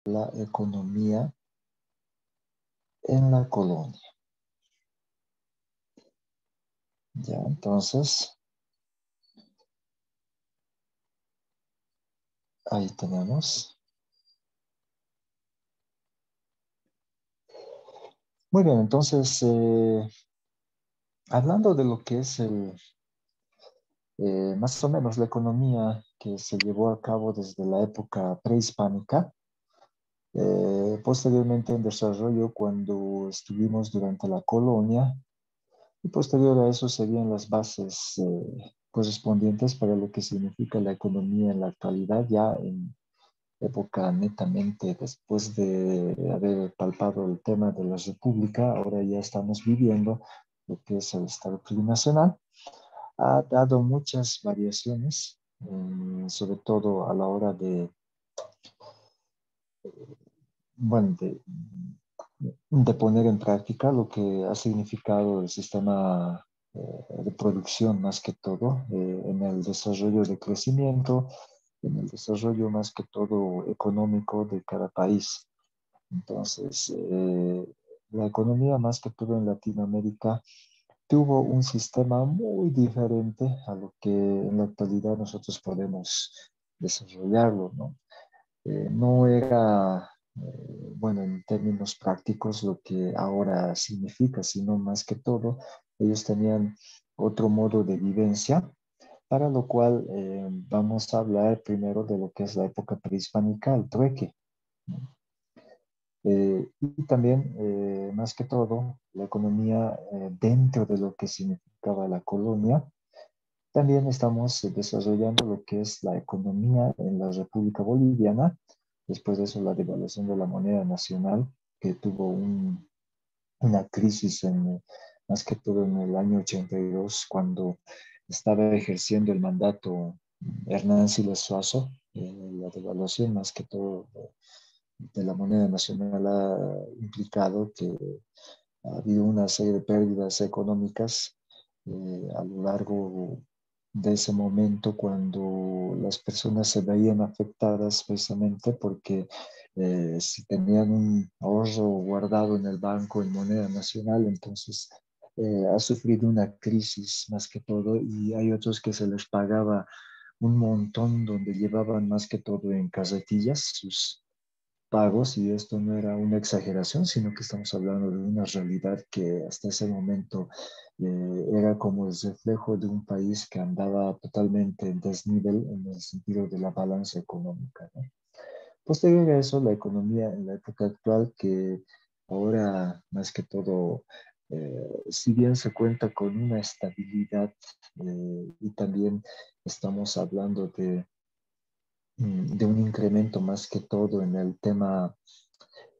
la economía en la colonia. Ya, entonces, ahí tenemos. Muy bien, entonces, hablando de lo que es más o menos la economía que se llevó a cabo desde la época prehispánica, posteriormente en desarrollo cuando estuvimos durante la colonia, y posterior a eso serían las bases correspondientes para lo que significa la economía en la actualidad, ya en época netamente después de haber palpado el tema de la República. Ahora ya estamos viviendo lo que es el Estado Plurinacional. Ha dado muchas variaciones, sobre todo a la hora de, bueno, de poner en práctica lo que ha significado el sistema de producción más que todo, en el desarrollo de crecimiento, en el desarrollo más que todo económico de cada país. Entonces, la economía más que todo en Latinoamérica tuvo un sistema muy diferente a lo que en la actualidad nosotros podemos desarrollarlo, ¿no? No era, bueno, en términos prácticos lo que ahora significa, sino más que todo, ellos tenían otro modo de vivencia, para lo cual vamos a hablar primero de lo que es la época prehispánica, el trueque, ¿no? Y también, más que todo, la economía dentro de lo que significaba la colonia. También estamos desarrollando lo que es la economía en la República Boliviana. Después de eso, la devaluación de la moneda nacional, que tuvo una crisis más que todo en el año 82, cuando estaba ejerciendo el mandato Hernán Siles Suazo. La devaluación más que todo de la moneda nacional ha implicado que ha habido una serie de pérdidas económicas a lo largo de ese momento, cuando las personas se veían afectadas precisamente porque si tenían un ahorro guardado en el banco en moneda nacional, entonces ha sufrido una crisis más que todo, y hay otros que se les pagaba un montón donde llevaban más que todo en carretillas sus pagos, y esto no era una exageración, sino que estamos hablando de una realidad que hasta ese momento era como el reflejo de un país que andaba totalmente en desnivel en el sentido de la balanza económica, ¿no? Posterior a eso, la economía en la época actual, que ahora más que todo, si bien se cuenta con una estabilidad, y también estamos hablando de un incremento más que todo en el tema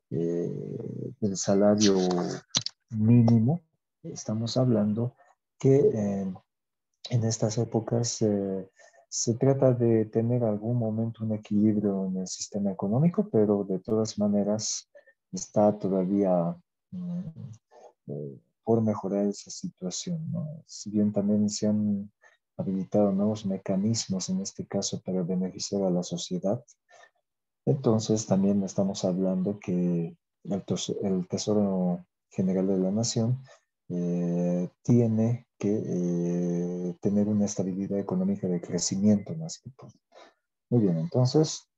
del salario mínimo, estamos hablando que en estas épocas se trata de tener algún momento un equilibrio en el sistema económico, pero de todas maneras está todavía por mejorar esa situación, ¿no? Si bien también se han habilitado nuevos mecanismos, en este caso para beneficiar a la sociedad, entonces también estamos hablando que el Tesoro General de la Nación tiene que tener una estabilidad económica de crecimiento más que todo. Muy bien, entonces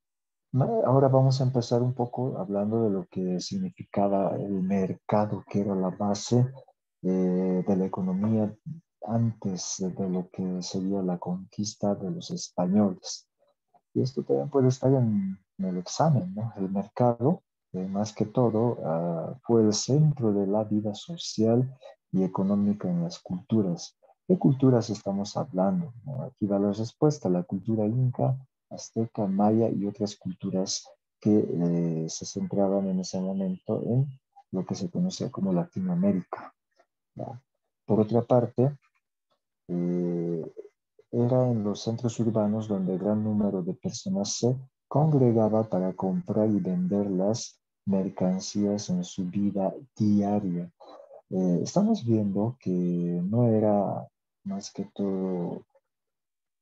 ahora vamos a empezar un poco hablando de lo que significaba el mercado, que era la base de la economía antes de lo que sería la conquista de los españoles. Y esto también puede estar en el examen, ¿no? El mercado, más que todo, fue el centro de la vida social y económica en las culturas. ¿Qué culturas estamos hablando, no? Aquí va la respuesta: la cultura inca, azteca, maya y otras culturas que se centraban en ese momento en lo que se conocía como Latinoamérica, ¿no? Por otra parte, eh, era en los centros urbanos donde gran número de personas se congregaba para comprar y vender las mercancías en su vida diaria. Estamos viendo que no era más que todo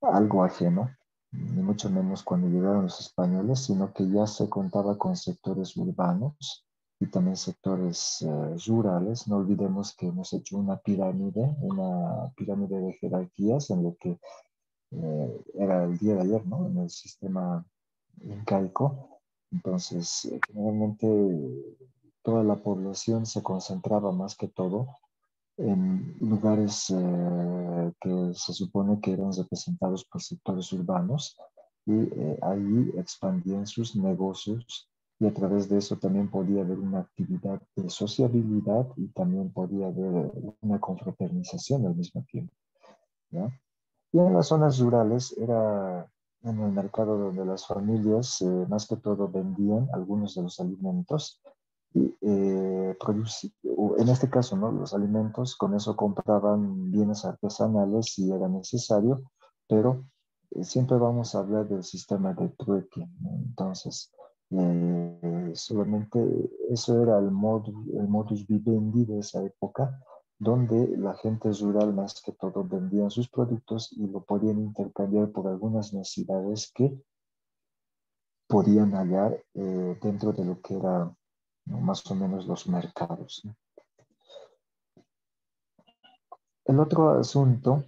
algo ajeno. ni mucho menos cuando llegaron los españoles, sino que ya se contaba con sectores urbanos y también sectores rurales. No olvidemos que hemos hecho una pirámide de jerarquías en lo que era el día de ayer, ¿no? En el sistema incaico. Entonces, generalmente toda la población se concentraba más que todo en lugares que se supone que eran representados por sectores urbanos y ahí expandían sus negocios y a través de eso también podía haber una actividad de sociabilidad y también podía haber una confraternización al mismo tiempo, ¿ya? Y en las zonas rurales era en el mercado donde las familias más que todo vendían algunos de los alimentos y o en este caso, ¿no? Los alimentos, con eso compraban bienes artesanales si era necesario, pero siempre vamos a hablar del sistema de trueque, ¿no? Entonces, solamente eso era el modus vivendi de esa época, donde la gente rural más que todo vendían sus productos y lo podían intercambiar por algunas necesidades que podían hallar dentro de lo que era, ¿no? Más o menos los mercados, ¿no? El otro asunto,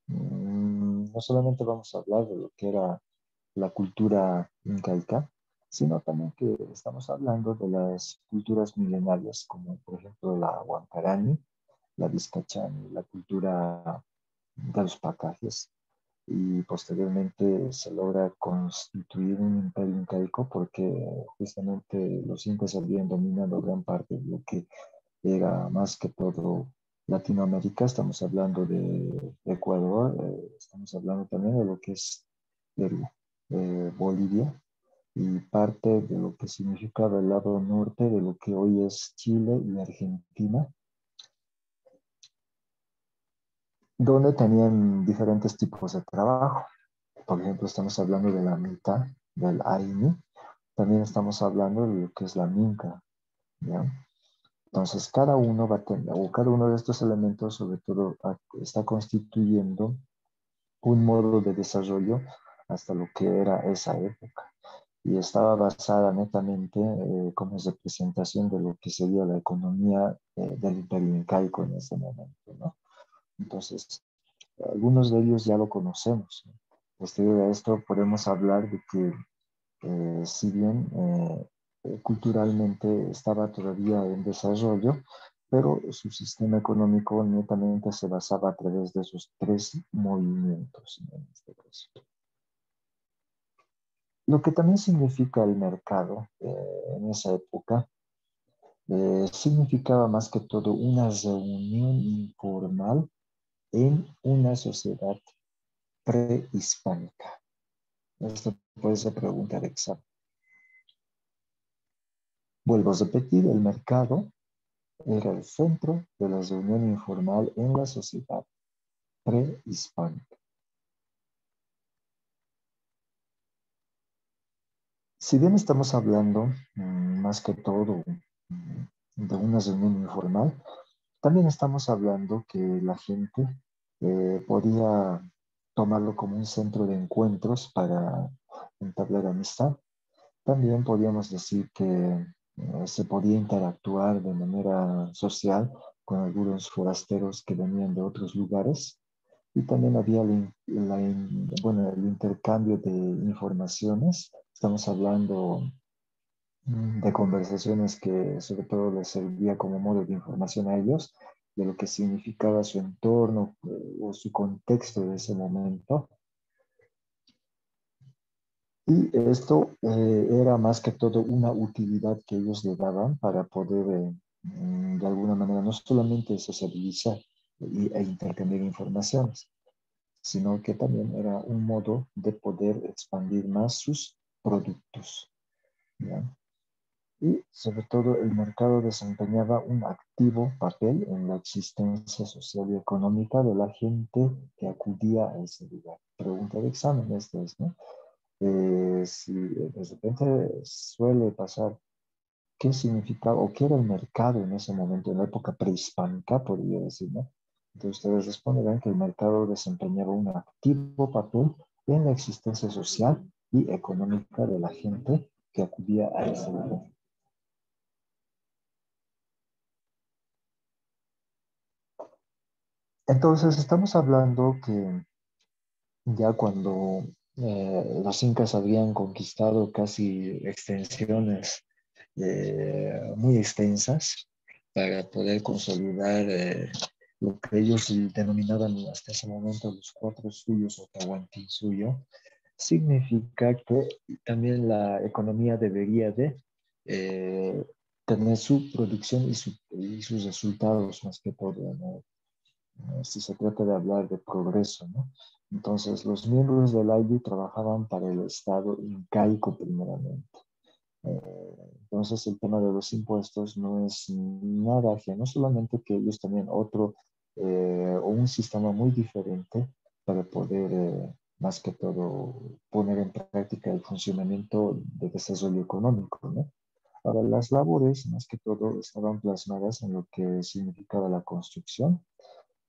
no solamente vamos a hablar de lo que era la cultura incaica, sino también que estamos hablando de las culturas milenarias, como por ejemplo la huancarani, la vizcachani, la cultura de los pacajes, y posteriormente se logra constituir un imperio incaico porque justamente los incas habían dominado gran parte de lo que era más que todo Latinoamérica. Estamos hablando de Ecuador, estamos hablando también de lo que es Perú, Bolivia y parte de lo que significaba el lado norte de lo que hoy es Chile y Argentina, donde tenían diferentes tipos de trabajo. Por ejemplo, estamos hablando de la Mita, del Aini, también estamos hablando de lo que es la Minca, ¿ya? Entonces, cada uno va a tener, o cada uno de estos elementos, sobre todo, está constituyendo un modo de desarrollo hasta lo que era esa época. Y estaba basada netamente como representación de lo que sería la economía del imperio incaico en ese momento, ¿no? Entonces, algunos de ellos ya lo conocemos, ¿no? Posterior a esto, podemos hablar de que si bien culturalmente estaba todavía en desarrollo, pero su sistema económico netamente se basaba a través de esos tres movimientos, ¿no? En este caso. Lo que también significa el mercado en esa época significaba más que todo una reunión informal en una sociedad prehispánica. Esto puede ser pregunta de examen. Vuelvo a repetir, el mercado era el centro de la reunión informal en la sociedad prehispánica. Si bien estamos hablando más que todo de una reunión informal, también estamos hablando que la gente podía tomarlo como un centro de encuentros para entablar amistad. También podríamos decir que se podía interactuar de manera social con algunos forasteros que venían de otros lugares y también había bueno, el intercambio de informaciones. Estamos hablando de conversaciones que sobre todo les servía como modo de información a ellos de lo que significaba su entorno o su contexto de ese momento. Y esto era más que todo una utilidad que ellos le daban para poder, de alguna manera, no solamente sociabilizar e intercambiar informaciones, sino que también era un modo de poder expandir más sus productos, ¿ya? Y sobre todo el mercado desempeñaba un activo papel en la existencia social y económica de la gente que acudía a ese lugar. Pregunta de examen esta es, ¿no? Si de repente suele pasar qué significaba o qué era el mercado en ese momento, en la época prehispánica, podría decir, ¿no? Entonces ustedes responderán que el mercado desempeñaba un activo papel en la existencia social y económica de la gente que acudía a ese lugar. Entonces, estamos hablando que ya cuando los incas habían conquistado casi extensiones muy extensas para poder consolidar lo que ellos denominaban hasta ese momento los cuatro suyos o Tahuantinsuyo, significa que también la economía debería de eh, tener su producción y sus resultados más que todo, ¿no? Si se trata de hablar de progreso, ¿no? Entonces, los miembros del AIBI trabajaban para el Estado incaico primeramente. Entonces, el tema de los impuestos no es nada ajeno, solamente que ellos tenían otro o un sistema muy diferente para poder, más que todo, poner en práctica el funcionamiento de desarrollo económico, ¿no? Ahora, las labores, más que todo, estaban plasmadas en lo que significaba la construcción,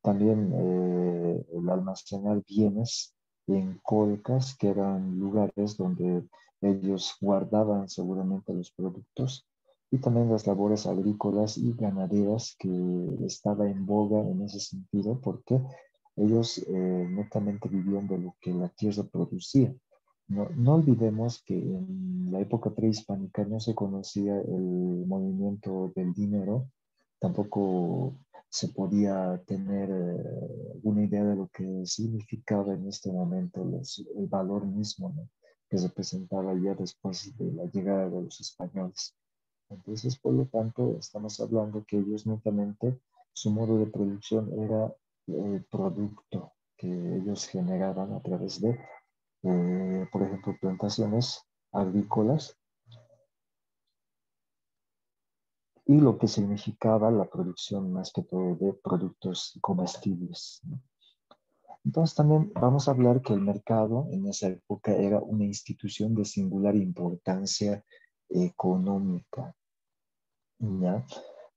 también el almacenar bienes en colcas, que eran lugares donde ellos guardaban seguramente los productos, y también las labores agrícolas y ganaderas que estaba en boga en ese sentido, porque ellos netamente vivían de lo que la tierra producía. No olvidemos que en la época prehispánica no se conocía el movimiento del dinero, tampoco se podía tener una idea de lo que significaba en este momento el valor mismo, ¿no?, que se presentaba ya después de la llegada de los españoles. Entonces, por lo tanto, estamos hablando que ellos netamente, su modo de producción era el producto que ellos generaban a través de, por ejemplo, plantaciones agrícolas y lo que significaba la producción más que todo de productos comestibles, ¿no? Entonces también vamos a hablar que el mercado en esa época era una institución de singular importancia económica, ¿ya?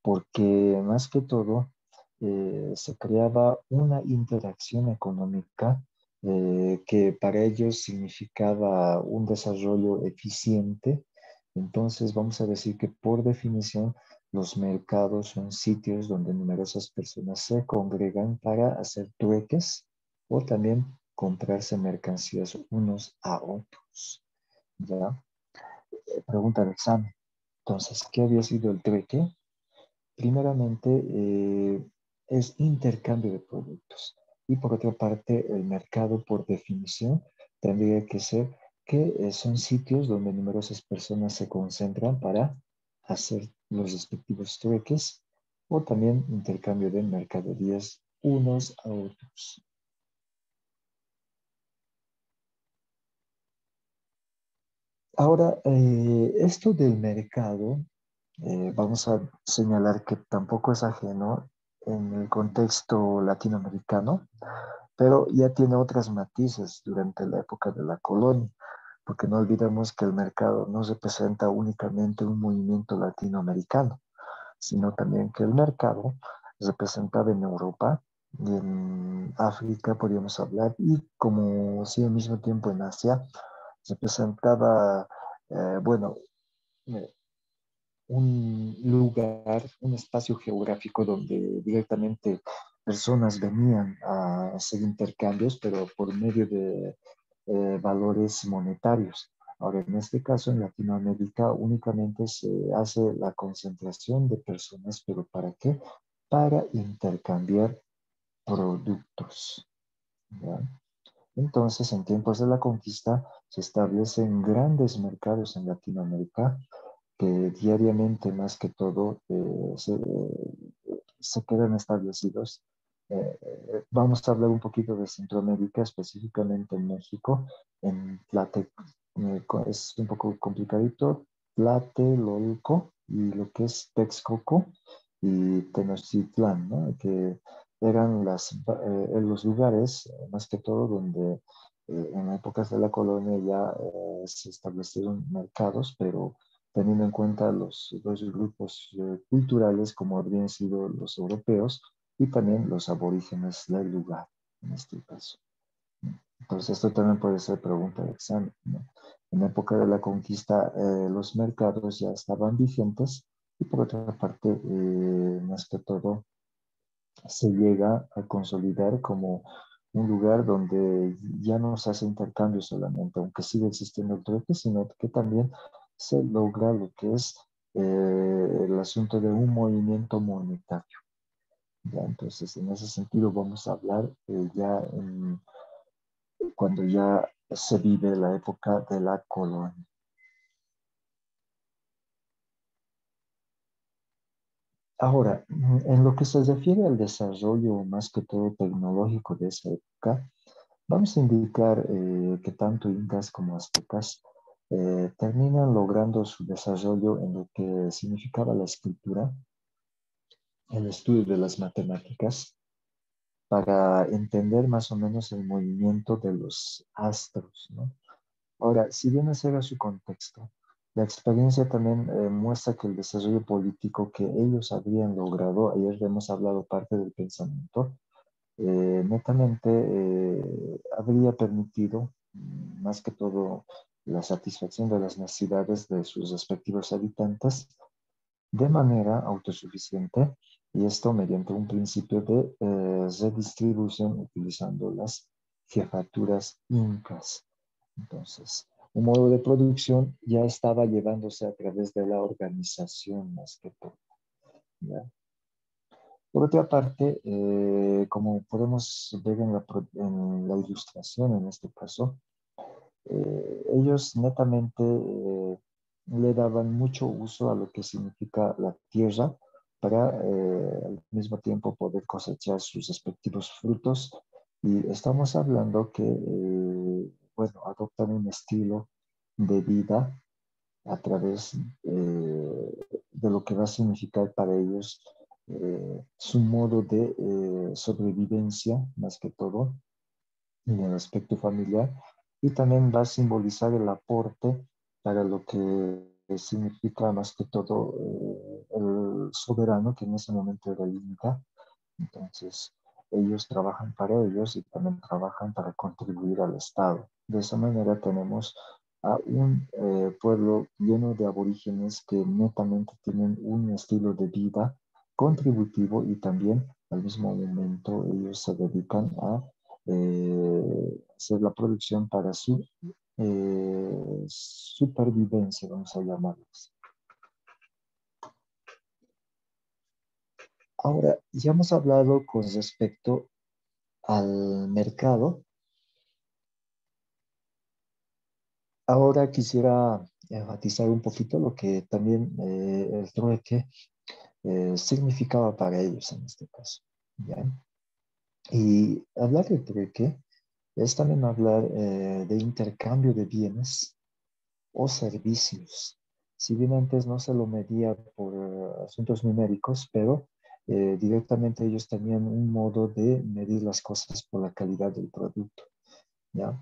Porque más que todo se creaba una interacción económica que para ellos significaba un desarrollo eficiente. Entonces vamos a decir que por definición los mercados son sitios donde numerosas personas se congregan para hacer trueques o también comprarse mercancías unos a otros, ¿ya? Pregunta de examen. Entonces, ¿qué había sido el trueque? Primeramente, es intercambio de productos. Y por otra parte, el mercado, por definición, tendría que ser que son sitios donde numerosas personas se concentran para hacer los respectivos trueques o también intercambio de mercaderías unos a otros. Ahora, esto del mercado, vamos a señalar que tampoco es ajeno en el contexto latinoamericano, pero ya tiene otras matices durante la época de la colonia, porque no olvidemos que el mercado no representa únicamente un movimiento latinoamericano, sino también que el mercado representaba en Europa y en África, podríamos hablar, y como sí al mismo tiempo en Asia, representaba, bueno, eh, un lugar, un espacio geográfico donde directamente personas venían a hacer intercambios, pero por medio de valores monetarios. Ahora, en este caso, en Latinoamérica únicamente se hace la concentración de personas, pero ¿para qué? Para intercambiar productos, ¿ya? Entonces, en tiempos de la conquista, se establecen grandes mercados en Latinoamérica que diariamente, más que todo, se quedan establecidos. Vamos a hablar un poquito de Centroamérica, específicamente en México, en es un poco complicadito, Tlatelolco y lo que es Texcoco y Tenochtitlán, ¿no? Que eran los lugares, más que todo, donde en épocas de la colonia ya se establecieron mercados, pero teniendo en cuenta los dos grupos culturales como habrían sido los europeos y también los aborígenes del lugar, en este caso. Entonces, esto también puede ser pregunta de examen, ¿no? En la época de la conquista, los mercados ya estaban vigentes y por otra parte, más que todo, se llega a consolidar como un lugar donde ya no se hace intercambio solamente, aunque sigue existiendo el trueque, sino que también se logra lo que es el asunto de un movimiento monetario. ¿Ya? Entonces, en ese sentido vamos a hablar cuando ya se vive la época de la colonia. Ahora, en lo que se refiere al desarrollo más que todo tecnológico de esa época, vamos a indicar que tanto incas como aztecas terminan logrando su desarrollo en lo que significaba la escritura, el estudio de las matemáticas, para entender más o menos el movimiento de los astros, ¿no? Ahora, si bien ese era su contexto, la experiencia también muestra que el desarrollo político que ellos habrían logrado, ayer hemos hablado parte del pensamiento, netamente habría permitido, más que todo, la satisfacción de las necesidades de sus respectivos habitantes de manera autosuficiente, y esto mediante un principio de redistribución utilizando las jefaturas incas. Entonces, un modo de producción ya estaba llevándose a través de la organización más que todo, ¿ya? Por otra parte, como podemos ver en la ilustración en este caso, ellos netamente le daban mucho uso a lo que significa la tierra para al mismo tiempo poder cosechar sus respectivos frutos. Y estamos hablando que, bueno, adoptan un estilo de vida a través de lo que va a significar para ellos su modo de sobrevivencia, más que todo, en el aspecto familiar, y también va a simbolizar el aporte para lo que significa más que todo el soberano, que en ese momento era el Inca. Entonces, ellos trabajan para ellos y también trabajan para contribuir al Estado. De esa manera tenemos a un pueblo lleno de aborígenes que netamente tienen un estilo de vida contributivo y también al mismo momento ellos se dedican a hacer la producción para su supervivencia, vamos a llamarlos. Ahora, ya hemos hablado con respecto al mercado. Ahora quisiera enfatizar un poquito lo que también el trueque significaba para ellos en este caso, ¿ya? Y hablar de trueque es también hablar de intercambio de bienes o servicios. Si bien antes no se lo medía por asuntos numéricos, pero directamente ellos tenían un modo de medir las cosas por la calidad del producto, ¿ya?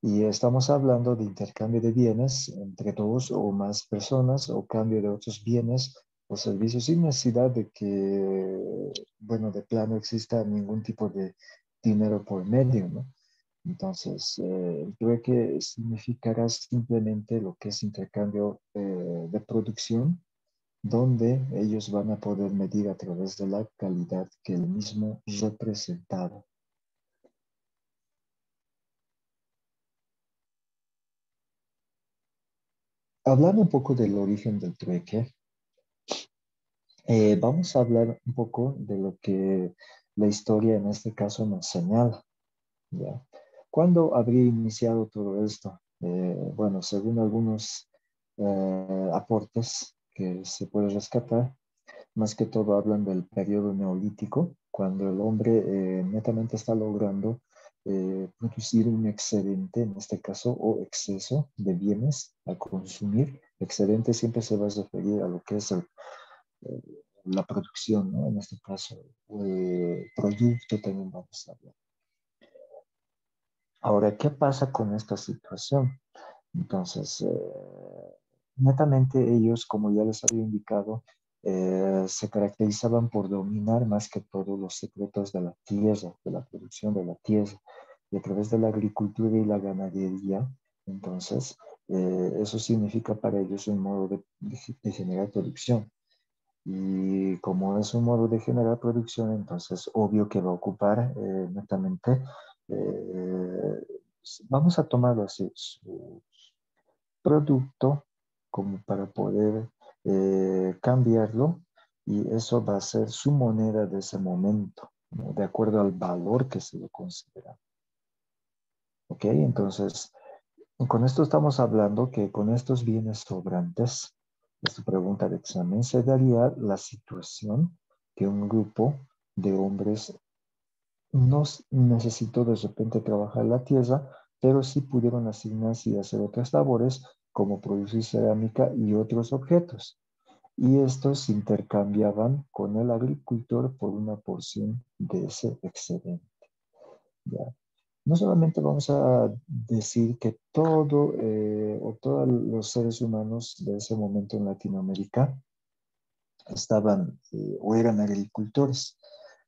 Y estamos hablando de intercambio de bienes entre dos o más personas o cambio de otros bienes o servicios sin necesidad de que, bueno, de plano exista ningún tipo de dinero por medio, ¿no? Entonces, el trueque significará simplemente lo que es intercambio de producción, donde ellos van a poder medir a través de la calidad que el mismo representaba. Hablando un poco del origen del trueque, vamos a hablar un poco de lo que la historia en este caso nos señala, ¿ya? ¿Cuándo habría iniciado todo esto? Bueno, según algunos aportes que se puede rescatar, más que todo hablan del periodo neolítico, cuando el hombre netamente está logrando producir un excedente, en este caso, o exceso de bienes a consumir. Excedente siempre se va a referir a lo que es eh, la producción, ¿no? En este caso, producto también vamos a hablar. Ahora, ¿qué pasa con esta situación? Entonces, netamente ellos, como ya les había indicado, se caracterizaban por dominar más que todo los secretos de la tierra, de la producción de la tierra. y a través de la agricultura y la ganadería, entonces eso significa para ellos un modo de generar producción. Y como es un modo de generar producción, entonces obvio que va a ocupar netamente, eh, vamos a tomarlo así, su producto como para poder cambiarlo y eso va a ser su moneda de ese momento, ¿no? De acuerdo al valor que se lo considera. ¿Ok? Entonces, con esto estamos hablando que con estos bienes sobrantes, esta pregunta de examen, se daría la situación que un grupo de hombres no necesitó de repente trabajar la tierra, pero sí pudieron asignarse y hacer otras labores como producir cerámica y otros objetos. Y estos se intercambiaban con el agricultor por una porción de ese excedente. ¿Ya? No solamente vamos a decir que todo o todos los seres humanos de ese momento en Latinoamérica estaban o eran agricultores,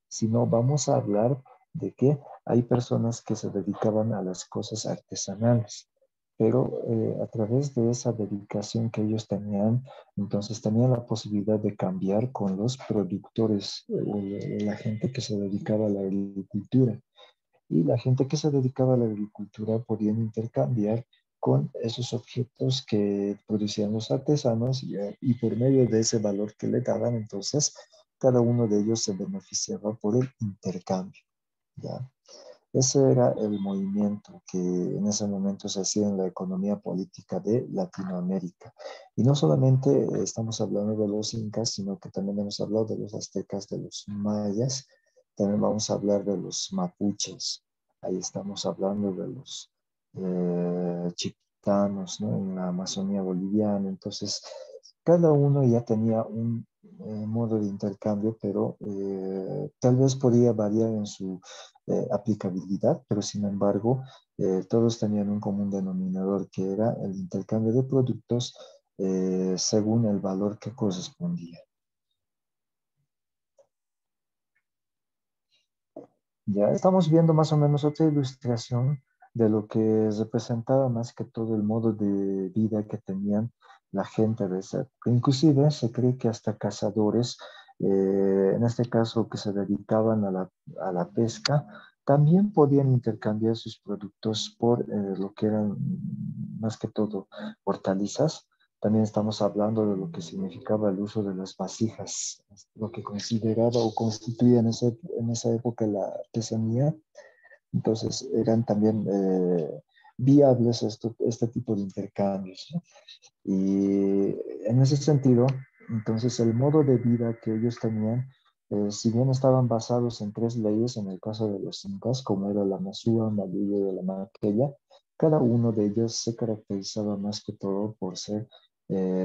sino vamos a hablar de que hay personas que se dedicaban a las cosas artesanales, pero a través de esa dedicación que ellos tenían, entonces tenían la posibilidad de cambiar con los productores o la gente que se dedicaba a la agricultura y la gente que se dedicaba a la agricultura podían intercambiar con esos objetos que producían los artesanos y por medio de ese valor que le daban, entonces cada uno de ellos se beneficiaba por el intercambio. ¿Ya? Ese era el movimiento que en ese momento se hacía en la economía política de Latinoamérica. Y no solamente estamos hablando de los incas, sino que también hemos hablado de los aztecas, de los mayas, también vamos a hablar de los mapuches. Ahí estamos hablando de los chictanos, ¿no? En la Amazonía boliviana. Entonces, cada uno ya tenía un modo de intercambio, pero tal vez podía variar en su aplicabilidad, pero sin embargo, todos tenían un común denominador que era el intercambio de productos según el valor que correspondía. Ya estamos viendo más o menos otra ilustración de lo que representaba más que todo el modo de vida que tenían la gente de esa época. Inclusive se cree que hasta cazadores, en este caso que se dedicaban a la pesca, también podían intercambiar sus productos por lo que eran más que todo hortalizas. También estamos hablando de lo que significaba el uso de las vasijas, lo que consideraba o constituía en esa época la artesanía. Entonces eran también viables este tipo de intercambios, ¿no? Y en ese sentido, entonces el modo de vida que ellos tenían, si bien estaban basados en tres leyes, en el caso de los incas, como era la Masúa, Mayuya y la Maquella, cada uno de ellos se caracterizaba más que todo por ser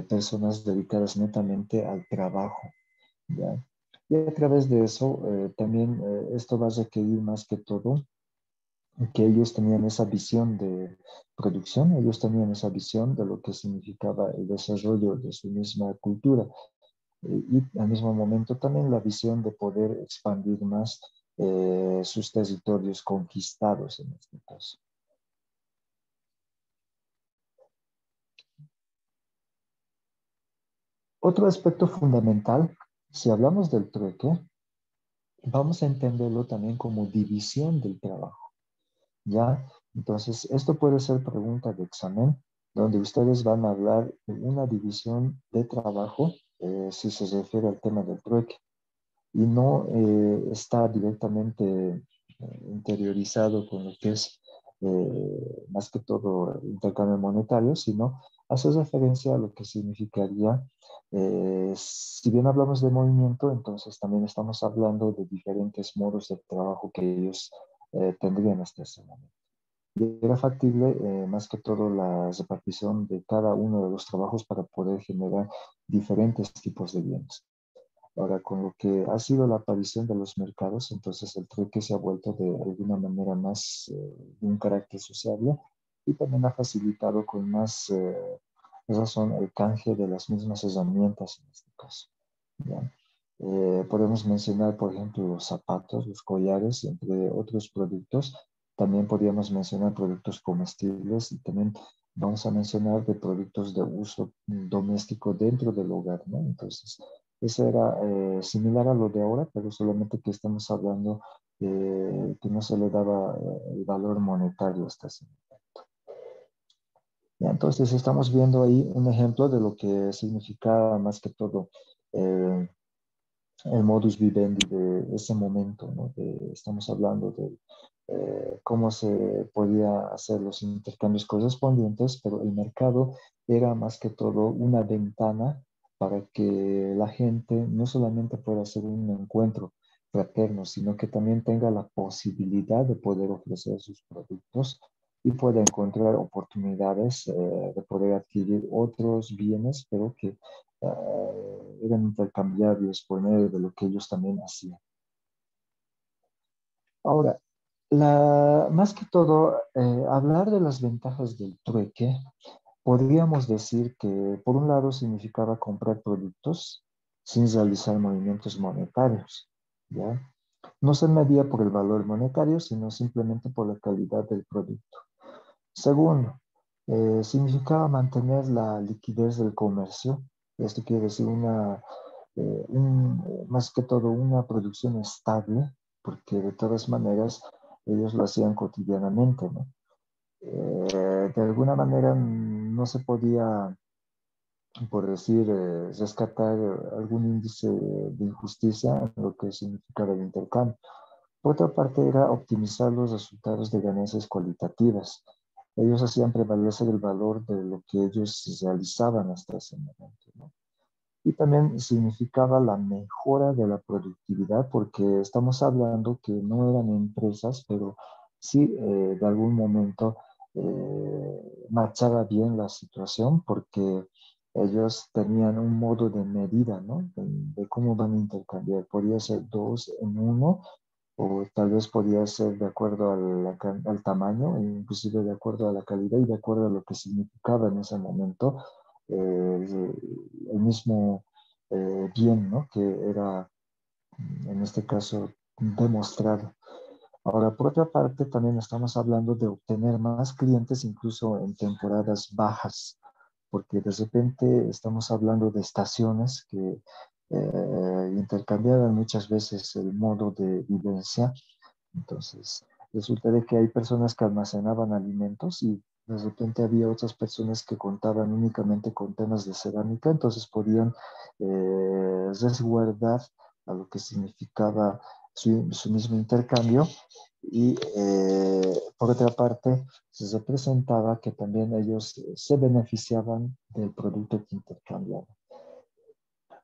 personas dedicadas netamente al trabajo, ¿ya? Y a través de eso, también esto va a requerir más que todo que ellos tenían esa visión de producción, ellos tenían esa visión de lo que significaba el desarrollo de su misma cultura y al mismo momento también la visión de poder expandir más sus territorios conquistados en este caso. Otro aspecto fundamental, si hablamos del trueque, vamos a entenderlo también como división del trabajo. ¿Ya? Entonces, esto puede ser pregunta de examen, donde ustedes van a hablar de una división de trabajo, si se refiere al tema del trueque, y no está directamente interiorizado con lo que es más que todo intercambio monetario, sino hace referencia a lo que significaría, si bien hablamos de movimiento, entonces también estamos hablando de diferentes modos de trabajo que ellos tendrían hasta ese momento. Y era factible más que todo la repartición de cada uno de los trabajos para poder generar diferentes tipos de bienes. Ahora, con lo que ha sido la aparición de los mercados, entonces el trueque se ha vuelto de alguna manera más de un carácter sociable y también ha facilitado con más razón el canje de las mismas herramientas en este caso. ¿Ya? Podemos mencionar, por ejemplo, los zapatos, los collares, entre otros productos También podríamos mencionar productos comestibles y también vamos a mencionar de productos de uso doméstico dentro del hogar, ¿no? Entonces, eso era similar a lo de ahora, pero solamente que estamos hablando que no se le daba el valor monetario hasta ese momento. Ya, entonces, estamos viendo ahí un ejemplo de lo que significaba más que todo eh, el modus vivendi de ese momento, ¿no? Estamos hablando de cómo se podía hacer los intercambios correspondientes, pero el mercado era más que todo una ventana para que la gente no solamente pueda hacer un encuentro fraterno, sino que también tenga la posibilidad de poder ofrecer sus productos y pueda encontrar oportunidades de poder adquirir otros bienes, pero que eran intercambiables por medio de lo que ellos también hacían. Ahora, más que todo, hablar de las ventajas del trueque, podríamos decir que por un lado significaba comprar productos sin realizar movimientos monetarios, ¿ya? No se medía por el valor monetario, sino simplemente por la calidad del producto. Segundo, significaba mantener la liquidez del comercio. Esto quiere decir más que todo una producción estable, porque de todas maneras ellos lo hacían cotidianamente, ¿no? De alguna manera no se podía, por decir, rescatar algún índice de injusticia en lo que significaba el intercambio. Por otra parte, era optimizar los resultados de ganancias cualitativas. Ellos hacían prevalecer el valor de lo que ellos realizaban hasta ese momento, ¿no? Y también significaba la mejora de la productividad, porque estamos hablando que no eran empresas, pero sí de algún momento marchaba bien la situación, porque ellos tenían un modo de medida, ¿no? De cómo van a intercambiar. Podría ser dos en uno, o tal vez podía ser de acuerdo al tamaño, e inclusive de acuerdo a la calidad y de acuerdo a lo que significaba en ese momento el mismo bien, ¿no? Que era, en este caso, demostrado. Ahora, por otra parte, también estamos hablando de obtener más clientes incluso en temporadas bajas, porque de repente estamos hablando de estaciones que intercambiaban muchas veces el modo de vivencia. Entonces, resulta de que hay personas que almacenaban alimentos y de repente había otras personas que contaban únicamente con temas de cerámica, entonces podían resguardar a lo que significaba su mismo intercambio y por otra parte se representaba que también ellos se beneficiaban del producto que intercambiaban.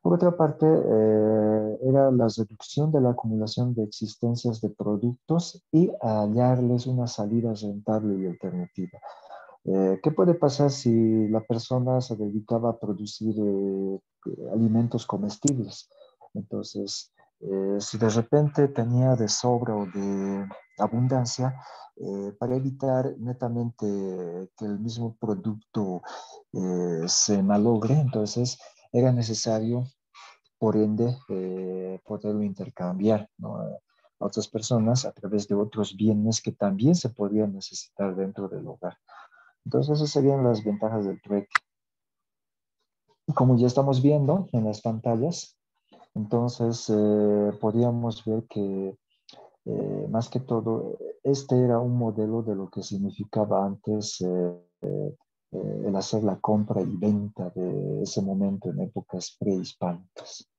Por otra parte, era la reducción de la acumulación de existencias de productos y hallarles una salida rentable y alternativa. ¿Qué puede pasar si la persona se dedicaba a producir alimentos comestibles? Entonces, si de repente tenía de sobra o de abundancia, para evitar netamente que el mismo producto se malogre, entonces era necesario, por ende, poderlo intercambiar, ¿no? A otras personas a través de otros bienes que también se podían necesitar dentro del hogar. Entonces, esas serían las ventajas del trueque. Como ya estamos viendo en las pantallas, entonces podríamos ver que más que todo, este era un modelo de lo que significaba antes el hacer la compra y venta de ese momento en épocas prehispánicas.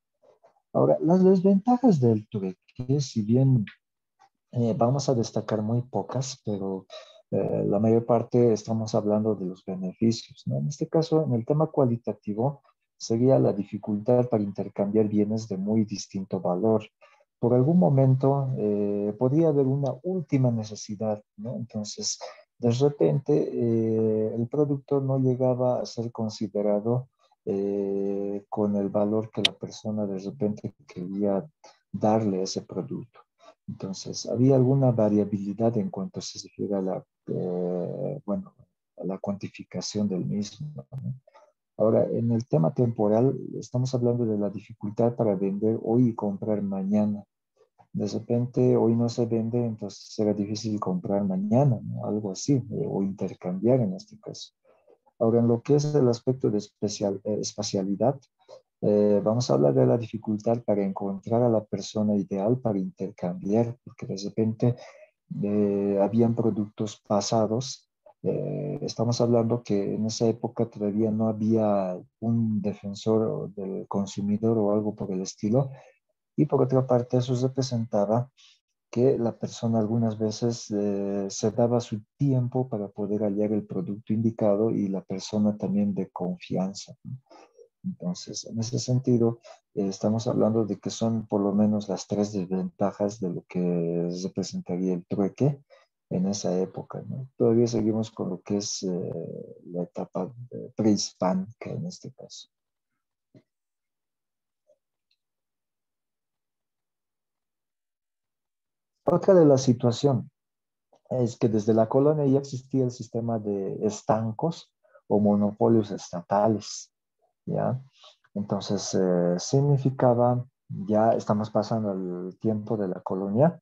Ahora, las desventajas del trueque, si bien vamos a destacar muy pocas, pero la mayor parte estamos hablando de los beneficios, ¿no? En este caso, en el tema cualitativo, sería la dificultad para intercambiar bienes de muy distinto valor. Por algún momento podría haber una última necesidad, ¿no? Entonces, de repente, el producto no llegaba a ser considerado con el valor que la persona de repente quería darle a ese producto. Entonces, había alguna variabilidad en cuanto se refiere a bueno, a la cuantificación del mismo, ¿no? Ahora, en el tema temporal, estamos hablando de la dificultad para vender hoy y comprar mañana. de repente hoy no se vende, entonces será difícil comprar mañana, ¿no? Algo así, o intercambiar en este caso. Ahora, en lo que es el aspecto de espacialidad, vamos a hablar de la dificultad para encontrar a la persona ideal para intercambiar, porque de repente habían productos pasados. Estamos hablando que en esa época todavía no había un defensor del consumidor o algo por el estilo. Y por otra parte, eso representaba que la persona algunas veces se daba su tiempo para poder hallar el producto indicado y la persona también de confianza, ¿no? Entonces, en ese sentido, estamos hablando de que son por lo menos las tres desventajas de lo que representaría el trueque en esa época, ¿no? Todavía seguimos con lo que es la etapa prehispánica en este caso. Otra de la situación es que desde la colonia ya existía el sistema de estancos o monopolios estatales, ¿ya? Entonces, significaba, ya estamos pasando el tiempo de la colonia,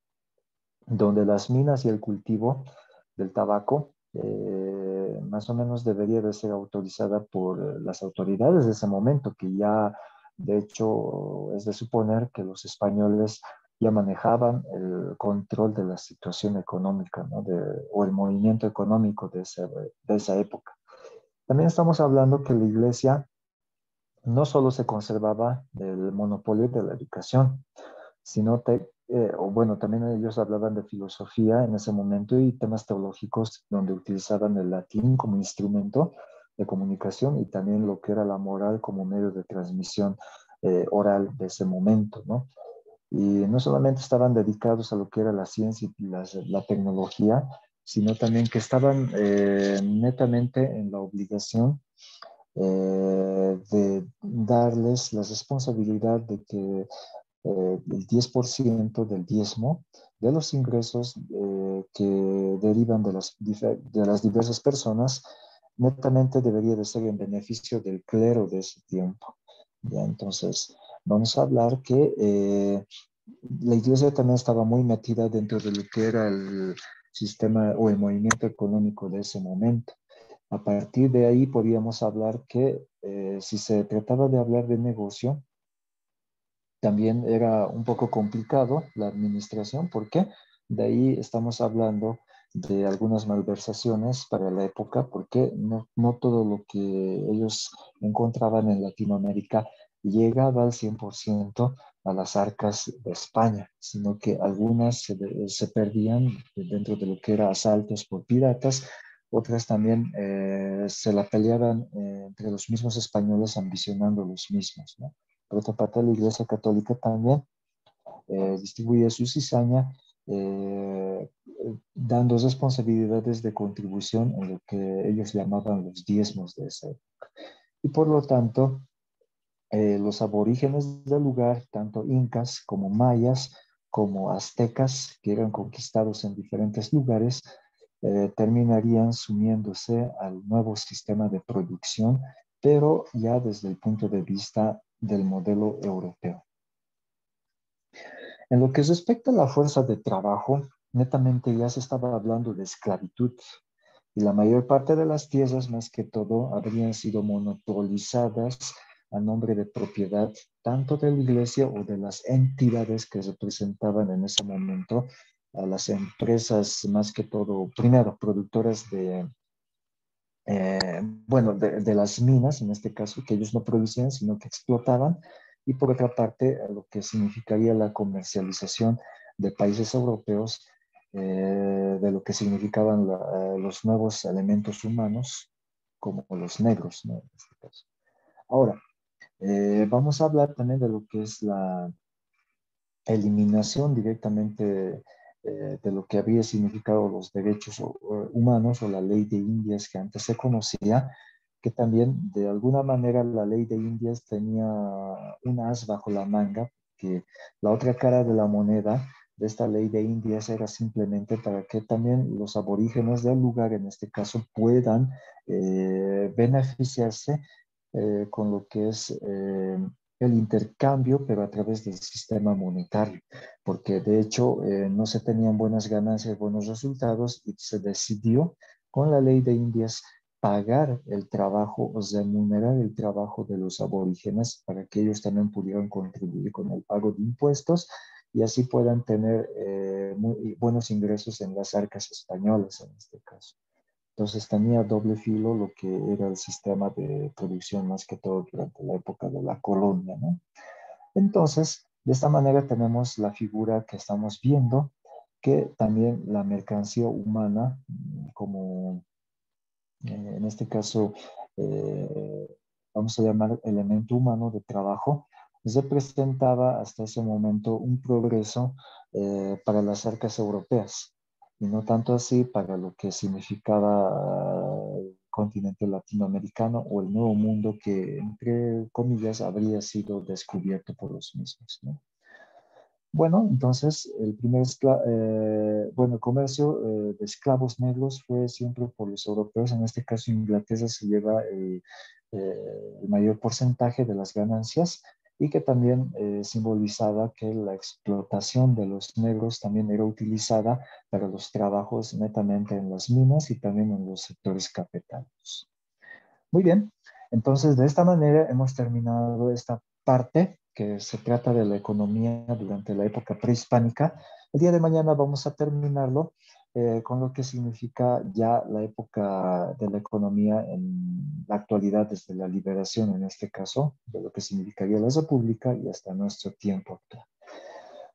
donde las minas y el cultivo del tabaco más o menos debería de ser autorizada por las autoridades de ese momento, que ya, de hecho, es de suponer que los españoles ya manejaban el control de la situación económica, ¿no? O el movimiento económico de esa época. También estamos hablando que la iglesia no solo se conservaba del monopolio de la educación, sino o bueno, también ellos hablaban de filosofía en ese momento y temas teológicos donde utilizaban el latín como instrumento de comunicación y también lo que era la moral como medio de transmisión oral de ese momento, ¿no? Y no solamente estaban dedicados a lo que era la ciencia y la tecnología, sino también que estaban netamente en la obligación de darles la responsabilidad de que el 10% del diezmo de los ingresos que derivan de las diversas personas, netamente debería de ser en beneficio del clero de ese tiempo. Ya, entonces, vamos a hablar que la iglesia también estaba muy metida dentro de lo que era el sistema o el movimiento económico de ese momento. A partir de ahí podríamos hablar que si se trataba de hablar de negocio, también era un poco complicado la administración, porque de ahí estamos hablando de algunas malversaciones para la época, porque no todo lo que ellos encontraban en Latinoamérica llegaba al 100% a las arcas de España, sino que algunas se perdían dentro de lo que era asaltos por piratas, otras también se la peleaban entre los mismos españoles ambicionando los mismos, ¿no? Por otra parte, la Iglesia Católica también distribuye su cizaña dando responsabilidades de contribución en lo que ellos llamaban los diezmos de esa época. Y por lo tanto, los aborígenes del lugar, tanto incas como mayas, como aztecas, que eran conquistados en diferentes lugares, terminarían sumiéndose al nuevo sistema de producción, pero ya desde el punto de vista del modelo europeo. En lo que respecta a la fuerza de trabajo, netamente ya se estaba hablando de esclavitud y la mayor parte de las tierras, más que todo, habrían sido monopolizadas a nombre de propiedad tanto de la iglesia o de las entidades que representaban en ese momento a las empresas, más que todo, primero, productoras de las minas, en este caso, que ellos no producían, sino que explotaban, y por otra parte, lo que significaría la comercialización de países europeos, de lo que significaban los nuevos elementos humanos, como los negros, ¿no? En este caso. Ahora, vamos a hablar también de lo que es la eliminación directamente de lo que había significado los derechos humanos o la ley de Indias que antes se conocía, que también de alguna manera la ley de Indias tenía un as bajo la manga, que la otra cara de la moneda de esta ley de Indias era simplemente para que también los aborígenes del lugar, en este caso, puedan beneficiarse con lo que es el intercambio, pero a través del sistema monetario, porque de hecho no se tenían buenas ganancias, buenos resultados y se decidió con la ley de Indias pagar el trabajo o remunerar el trabajo de los aborígenes para que ellos también pudieran contribuir con el pago de impuestos y así puedan tener muy buenos ingresos en las arcas españolas en este caso. Entonces tenía doble filo lo que era el sistema de producción más que todo durante la época de la colonia, ¿no? Entonces, de esta manera tenemos la figura que estamos viendo, que también la mercancía humana, como en este caso, eh, vamos a llamar elemento humano de trabajo, representaba hasta ese momento un progreso para las arcas europeas y no tanto así para lo que significaba el continente latinoamericano o el nuevo mundo que, entre comillas, habría sido descubierto por los mismos, ¿no? Bueno, entonces el primer bueno, el comercio de esclavos negros fue siempre por los europeos. En este caso, Inglaterra se lleva el mayor porcentaje de las ganancias y que también simbolizaba que la explotación de los negros también era utilizada para los trabajos netamente en las minas y también en los sectores cafetaleros. Muy bien, entonces de esta manera hemos terminado esta parte que se trata de la economía durante la época prehispánica. El día de mañana vamos a terminarlo con lo que significa ya la época de la economía en la actualidad, desde la liberación en este caso, de lo que significaría la república y hasta nuestro tiempo actual.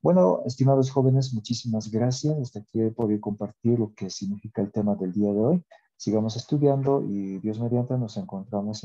Bueno, estimados jóvenes, muchísimas gracias. Hasta aquí he podido compartir lo que significa el tema del día de hoy. Sigamos estudiando y Dios mediante nos encontramos